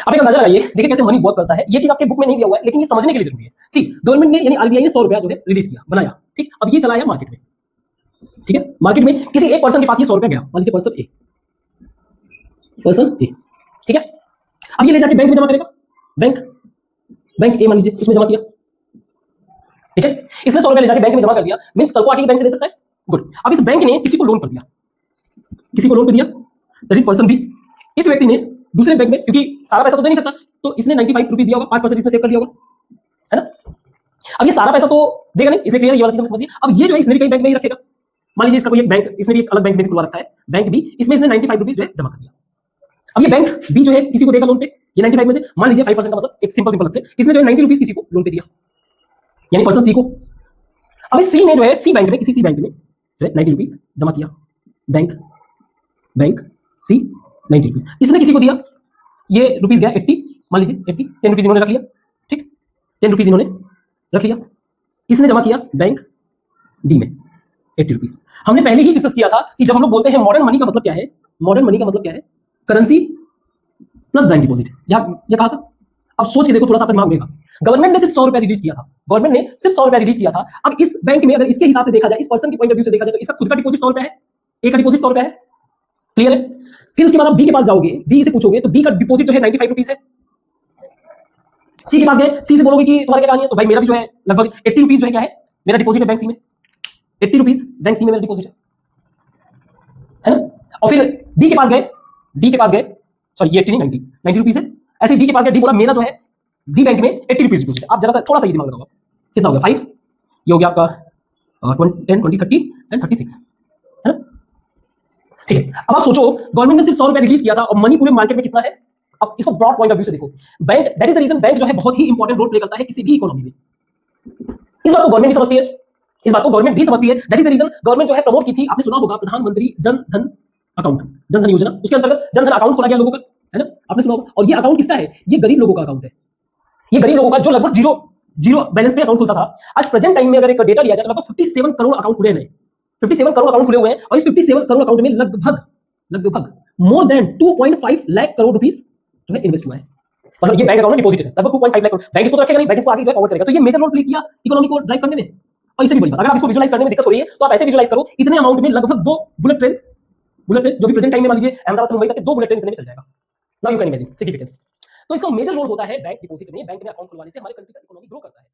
अब एक अंदाजा लगाइए, देखिए कैसे मनी वर्क करता है। ये चीज आपके बुक में नहीं दिया हुआ है, लेकिन ये समझने के लिए जरूरी है। सी, गवर्नमेंट ने यानी आरबीआई ने 100 रुपया जो है रिलीज किया, बनाया, ठीक। अब ये चलाया मार्केट में, ठीक है। मार्केट में किसी एक पर्सन के पास ये 100 रुपया गया, मान लीजिए पर्सन ए, ठीक है। अब ये ले जाके बैंक में जमा करेगा, बैंक ए मान लीजिए, उसमें जमा किया, ठीक है। इसने 100 रुपया ले जाके बैंक में जमा कर दिया, मींस कल को आके बैंक से ले सकता है। गुड। अब इस बैंक ने किसी को लोन कर दिया, किसी को लोन कर दिया, दैट इज पर्सन बी। इस व्यक्ति ने दूसरे बैंक में, क्योंकि सारा पैसा तो दे नहीं सकता, तो इसने 95 रुपीज दिया होगा, 5% इसने सेव कर लिया होगा, है ना। अब ये सारा पैसा तो देगा नहीं, इसलिए क्लियर, ये वाला चीज समझिए। अब ये जो है इसने भी कहीं बैंक में ही रखेगा, मान लीजिए इसका कोई एक बैंक, इसने भी एक अलग बैंक में खुलवा रखा है, बैंक बी, इसमें इसने 95 रुपीज जो है जमा कर दिया। अब ये बैंक बी जो है किसी को देगा लोन पे, ये 95 में से मान लीजिए 5% का मतलब एक सिंपल लगते हैं, इसने जो है 90 रुपीज किसी को लोन पे दिया, यानी पर्सन सी को। अब सी ने जो है सी बैंक में, किसी सी बैंक में जो है 90 रुपीज जमा किया, बैंक सी 90 रुपीज इसने किसी को दिया, ये रुपीज गया 80, मान लीजिए 80, 10 रुपीज इन्होंने रख लिया, ठीक, 10 रुपीज इन्होंने रख लिया। इसने जमा किया बैंक डी में 80 रुपीज। हमने पहले ही डिस्कस किया था कि जब हम लोग बोलते हैं मॉडर्न मनी का मतलब क्या है, मॉडर्न मनी का मतलब क्या है, करेंसी प्लस बैंक डिपॉजिट, या कहा था। अब सोच के देखो, थोड़ा सा दिमाग में, गवर्नमेंट ने सिर्फ 100 रुपया रिलीज किया था, गवर्नमेंट ने सिर्फ 100 रुपया रिलीज किया था। अब इस बैंक में अगर इसके हिसाब से देखा जाए, इस पर्सन के पॉइंट ऑफ व्यू से देखा जाए, तो इसका खुद का डिपॉजिट 100 रुपया है, ए का डिपॉजिट 100 रुपया है, क्लियर है। फिर उसके बाद आप बी के पास जाओगे, बी से पूछोगे तो बी का डिपॉजिट जो है 95 रुपीज है। सी के पास गए, सी से बोलोगे कि तुम्हारी क्या कहानी है, तो भाई मेरा भी जो है लगभग 80 रुपीज जो है क्या है, मेरा डिपॉजिट है बैंक सी में, 80 रुपीज बैंक सी में मेरा डिपॉजिट है ना। और फिर डी के पास गए, सॉरी ये 80 नहीं 90 रुपीज है। ऐसे डी के पास गए, डी बोला मेरा जो है डी बैंक में 80 रुपीज डिपॉजिट है। आप जरा सा थोड़ा सा ये दिमाग लगाओ, कितना हो गया 5, ये हो गया आपका 10 20 30 एंड 36, है ना, ठीक है। अब आप सोचो, गवर्नमेंट ने सिर्फ 100 रुपया रिलीज किया था और मनी पूरे मार्केट में कितना है। अब इसको ब्रॉड पॉइंट ऑफ व्यू से देखो, bank, that is the reason bank जो है बहुत ही इंपॉर्टेंट रोल प्ले करता है किसी भी इकोनॉमी में। इस बात को गवर्नमेंट भी समझती है, इस बात को गवर्नमेंट भी समझती है। That is the reason government जो है प्रमोट की थी, आपने सुना होगा प्रधानमंत्री जन धन अकाउंट, जन धन योजना, उसके अंतर्गत जन धन अकाउंट खोला गया लोगों का, है ना, आपने सुना होगा। और ये अकाउंट किसका है, ये गरीब लोगों का अकाउंट है, ये गरीब लोगों का जो लगभग जीरो बैलेंस पे अकाउंट खुलता था। आज प्रेजेंट टाइम में अगर एक डेटा लिया जाए तो लगभग 57 करोड़ अकाउंट खुले हैं, 57 करोड़ अकाउंट खुले हुए हैं। और इस 57 करोड़ अकाउंट में लगभग more than 2.5 lakh crore rupees जो है इन्वेस्ट हुआ है। मतलब ये बैंक अकाउंट में डिपॉजिट है लगभग 2.5 लाख करोड़। बैंक इसको तो रखेगा नहीं, बैंक इसको आगे जो है फॉरवर्ड करेगा। तो ये मेजर रोल प्ले किया इकोनॉमी को ड्राइव करने में। और इससे भी बड़ी बात, अगर आप इसको विजुअलाइज करने में दिक्कत हो रही है तो आप ऐसे विजुअलाइज करो, इतने अमाउंट में लगभग 2 बुलेट ट्रेन जो भी प्रेजेंट टाइम में मान लीजिए अहमदाबाद से मुंबई तक के 2 बुलेट ट्रेन इतने में चल जाएगा। Now you can imagine significance. तो इसका मेजर रोल होता है बैंक डिपॉजिट में, बैंक में अकाउंट खुलवाने से हमारे कंट्री का इकोनॉमी ग्रो करता है।